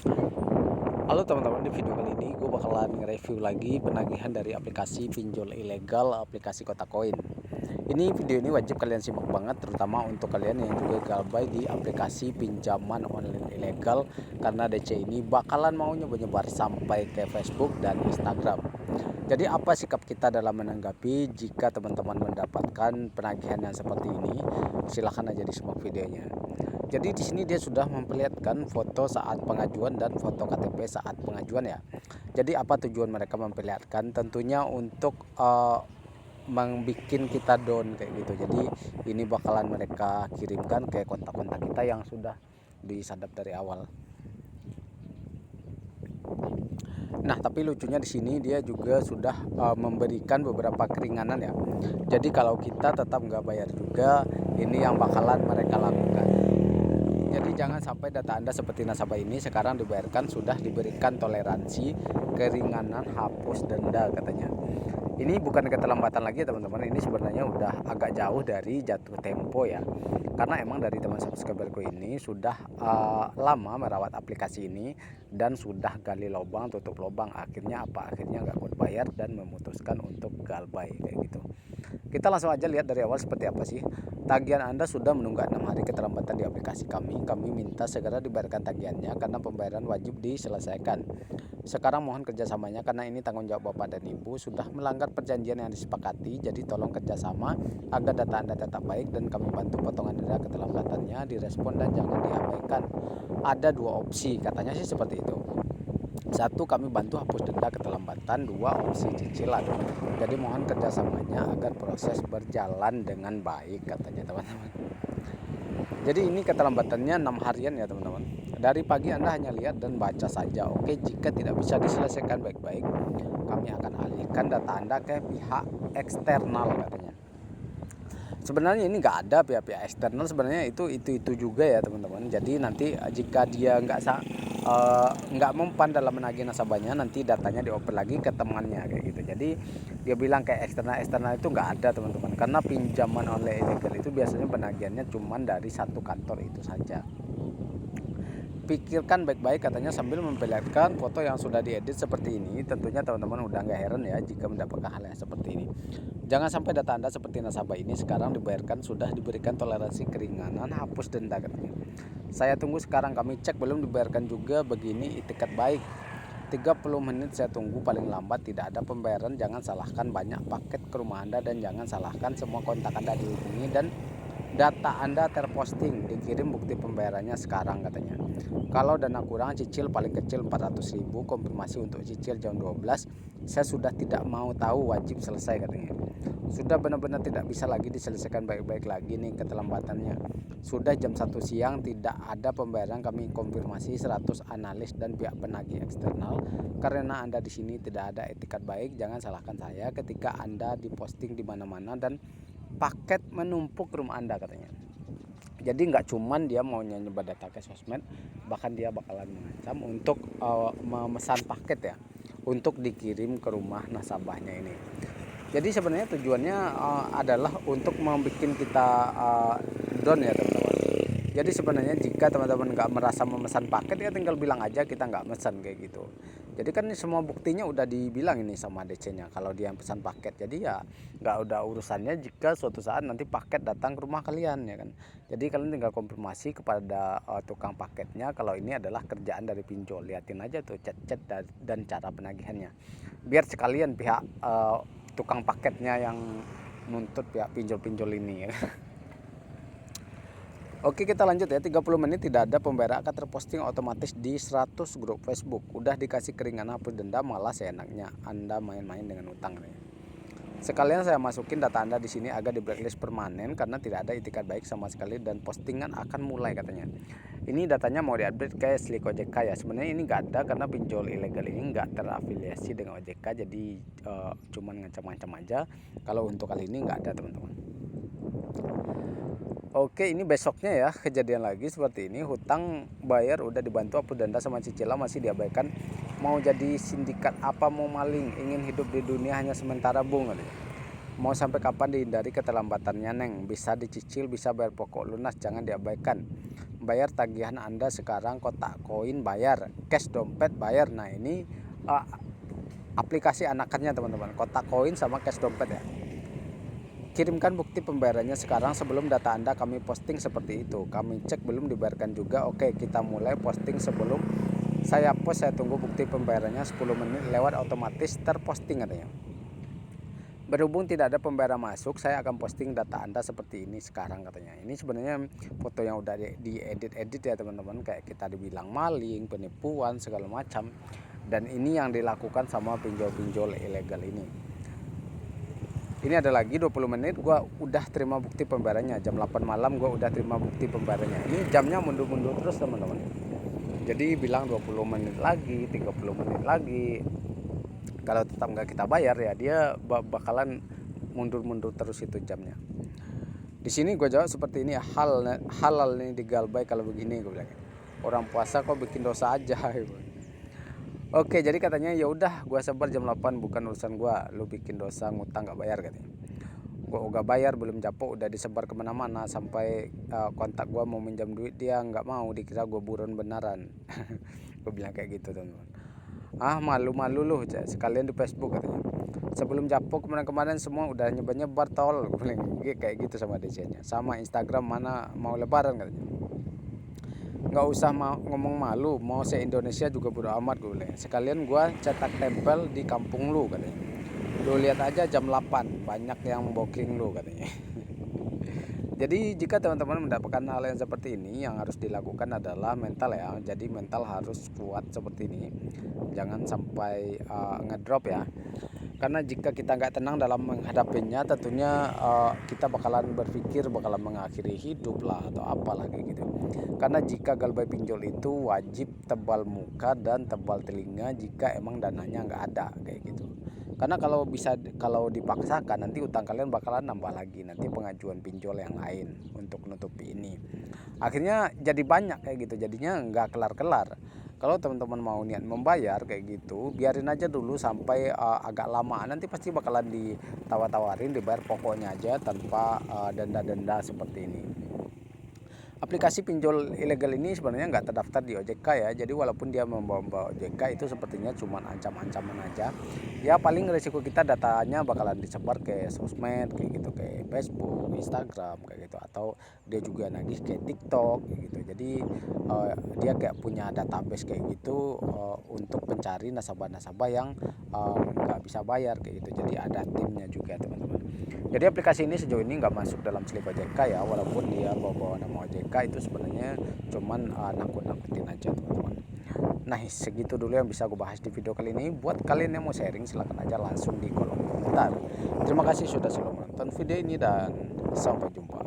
Halo teman-teman, di video kali ini gue bakalan nge-review lagi penagihan dari aplikasi pinjol ilegal aplikasi Kota Koin. Video ini wajib kalian simak banget, terutama untuk kalian yang juga galbay di aplikasi pinjaman online ilegal, karena DC ini bakalan mau nyebar-nyebar sampai ke Facebook dan Instagram. Jadi apa sikap kita dalam menanggapi jika teman-teman mendapatkan penagihan yang seperti ini? Silahkan aja disimak videonya. Jadi di sini dia sudah memperlihatkan foto saat pengajuan dan foto KTP saat pengajuan ya. Jadi apa tujuan mereka memperlihatkan? Tentunya untuk membuat kita down kayak gitu. Jadi ini bakalan mereka kirimkan ke kontak-kontak kita yang sudah disadap dari awal. Nah, tapi lucunya di sini dia juga sudah memberikan beberapa keringanan ya. Jadi kalau kita tetap nggak bayar juga, ini yang bakalan mereka lakukan. Jadi jangan sampai data Anda seperti nasabah ini sekarang dibayarkan, sudah diberikan toleransi keringanan hapus denda katanya. Ini bukan keterlambatan lagi teman-teman, ini sebenarnya udah agak jauh dari jatuh tempo ya. Karena emang dari teman subscriberku ini sudah lama merawat aplikasi ini dan sudah gali lubang tutup lubang. Akhirnya nggak kuat bayar dan memutuskan untuk galbay kayak gitu. Kita langsung aja lihat dari awal seperti apa sih. Tagihan Anda sudah menunggak 6 hari keterlambatan di aplikasi kami. Kami minta segera dibayarkan tagihannya karena pembayaran wajib diselesaikan. Sekarang mohon kerjasamanya karena ini tanggung jawab Bapak dan Ibu sudah melanggar perjanjian yang disepakati. Jadi tolong kerjasama agar data Anda tetap baik dan kami bantu potongan denda keterlambatannya direspon dan jangan diabaikan. Ada dua opsi katanya sih seperti itu. Satu, kami bantu hapus denda keterlambatan. Dua, opsi cicilan. Jadi mohon kerjasamanya agar proses berjalan dengan baik katanya teman-teman. Jadi ini keterlambatannya 6 harian ya teman-teman. Dari pagi Anda hanya lihat dan baca saja. Oke, jika tidak bisa diselesaikan baik-baik, kami akan alihkan data Anda ke pihak eksternal katanya. Sebenarnya ini nggak ada pihak-pihak eksternal, sebenarnya itu juga ya teman-teman. Jadi nanti jika dia nggak mempan dalam menagih nasabahnya, nanti datanya dioper lagi ke temannya kayak gitu. Jadi dia bilang kayak eksternal itu nggak ada teman-teman, karena pinjaman online ilegal itu biasanya penagihannya cuma dari satu kantor itu saja. Pikirkan baik-baik katanya sambil memperlihatkan foto yang sudah diedit seperti ini. Tentunya teman-teman udah nggak heran ya jika mendapatkan hal yang seperti ini. Jangan sampai data Anda seperti nasabah ini sekarang dibayarkan, sudah diberikan toleransi keringanan hapus denda katanya. Saya tunggu sekarang, kami cek belum dibayarkan juga, begini itikat baik. 30 menit saya tunggu paling lambat, tidak ada pembayaran. Jangan salahkan banyak paket ke rumah Anda dan jangan salahkan semua kontak Anda dihubungi dan data Anda terposting, dikirim bukti pembayarannya sekarang katanya. Kalau dana kurang cicil paling kecil 400.000, konfirmasi untuk cicil jam 12. Saya sudah tidak mau tahu, wajib selesai katanya. Sudah benar-benar tidak bisa lagi diselesaikan baik-baik lagi nih keterlambatannya. Sudah jam 1 siang tidak ada pembayaran, kami konfirmasi 100 analis dan pihak penagih eksternal. Karena Anda di sini tidak ada etikat baik, jangan salahkan saya ketika Anda diposting di mana-mana dan paket menumpuk rumah Anda katanya. Jadi nggak cuman dia mau nyebar data ke sosmed, bahkan dia bakalan mengancam untuk memesan paket ya, untuk dikirim ke rumah nasabahnya ini. Jadi sebenarnya tujuannya adalah untuk membuat kita down ya teman-teman. Jadi sebenarnya jika teman-teman nggak merasa memesan paket ya tinggal bilang aja kita nggak pesan kayak gitu. Jadi kan semua buktinya udah dibilang ini sama DC-nya kalau dia yang pesan paket. Jadi ya nggak udah urusannya jika suatu saat nanti paket datang ke rumah kalian ya kan. Jadi kalian tinggal konfirmasi kepada tukang paketnya kalau ini adalah kerjaan dari pinjol. Liatin aja tuh chat-chat dan cara penagihannya. Biar sekalian pihak tukang paketnya yang nuntut pihak pinjol-pinjol ini ya. Oke, kita lanjut ya. 30 menit tidak ada pembayaran akan terposting otomatis di 100 grup Facebook. Udah dikasih keringanan hapus denda, malah seenaknya Anda main-main dengan utang nih. Sekalian saya masukin data Anda di sini agar di blacklist permanen karena tidak ada itikat baik sama sekali dan postingan akan mulai katanya. Ini datanya mau diupdate ke Slik OJK ya. Sebenarnya ini nggak ada karena pinjol ilegal ini nggak terafiliasi dengan OJK, jadi cuman ngancam-ngancam aja. Kalau untuk kali ini nggak ada teman-teman. Oke, ini besoknya ya kejadian lagi seperti ini. Hutang bayar udah dibantu hapus denda sama cicilan masih diabaikan. Mau jadi sindikat apa, mau maling, ingin hidup di dunia hanya sementara bung. Mau sampai kapan dihindari keterlambatannya neng? Bisa dicicil, bisa bayar pokok lunas, jangan diabaikan. bayar tagihan Anda sekarang, kotak koin bayar, cash dompet bayar. Nah ini aplikasi anakannya teman-teman, kotak koin sama cash dompet ya. Kirimkan bukti pembayarannya sekarang sebelum data Anda kami posting, seperti itu. Kami cek belum dibayarkan juga. Oke, kita mulai posting. Sebelum saya post, saya tunggu bukti pembayarannya 10 menit lewat, otomatis terposting katanya. Berhubung tidak ada pembayaran masuk, saya akan posting data Anda seperti ini sekarang katanya. Ini sebenarnya foto yang udah diedit ya teman-teman, kayak kita dibilang maling, penipuan segala macam. Dan ini yang dilakukan sama pinjol-pinjol ilegal ini. Ini ada lagi 20 menit gua udah terima bukti pembayarannya. Jam 8 malam gua udah terima bukti pembayarannya. Ini jamnya mundur-mundur terus teman-teman. Jadi bilang 20 menit lagi, 30 menit lagi. Kalau tetap nggak kita bayar ya dia bakalan mundur-mundur terus itu jamnya. Di sini gue jawab seperti ini, halal nih digalbay kalau begini, gue bilang. Orang puasa kok bikin dosa aja. Oke, jadi katanya ya udah gua sabar jam 8, bukan urusan gua, lu bikin dosa ngutang nggak bayar katanya. Gua udah bayar belum japok, udah disebar kemana-mana, sampai kontak gua mau minjam duit dia nggak mau, dikira gua buron beneran. Gua bilang kayak gitu teman-teman. Malu-malu lu sekalian di Facebook katanya. Sebelum japok kemarin-kemarin semua udah nyebar-nyebar tol, gua bilang kayak gitu sama DC-nya. Sama Instagram mana mau lebaran katanya. Nggak usah ngomong malu, mau se-Indonesia juga bodo amat, gue bilang. Sekalian gue cetak tempel di kampung lu katanya. Lu lihat aja jam 8 banyak yang booking lu katanya. Jadi jika teman-teman mendapatkan hal yang seperti ini, yang harus dilakukan adalah mental ya. Jadi mental harus kuat seperti ini, jangan sampai ngedrop ya. Karena jika kita nggak tenang dalam menghadapinya, tentunya kita bakalan berpikir bakalan mengakhiri hidup lah atau apalah kayak gitu. Karena jika galbay pinjol itu wajib tebal muka dan tebal telinga jika emang dananya nggak ada kayak gitu. Karena kalau dipaksakan nanti utang kalian bakalan nambah lagi, nanti pengajuan pinjol yang lain untuk nutupi ini. Akhirnya jadi banyak kayak gitu, jadinya nggak kelar-kelar. Kalau teman-teman mau niat membayar kayak gitu, biarin aja dulu sampai agak lama, nanti pasti bakalan ditawar-tawarin dibayar pokoknya aja tanpa denda-denda seperti ini. Aplikasi pinjol ilegal ini sebenarnya nggak terdaftar di OJK ya, jadi walaupun dia membawa OJK itu sepertinya cuma ancam-ancaman aja. Ya paling resiko kita datanya bakalan disebar ke sosmed kayak gitu, kayak Facebook, Instagram kayak gitu, atau dia juga nagih kayak TikTok kayak gitu. Jadi dia kayak punya database kayak gitu untuk pencari nasabah-nasabah yang nggak bisa bayar kayak gitu. Jadi ada timnya juga teman-teman. Jadi aplikasi ini sejauh ini nggak masuk dalam slip OJK ya, walaupun dia bawa nama OJK, itu sebenarnya cuman nakut-nakutin aja teman-teman. Nah segitu dulu yang bisa gue bahas di video kali ini. Buat kalian yang mau sharing silahkan aja langsung di kolom komentar. Terima kasih sudah selalu menonton video ini dan sampai jumpa.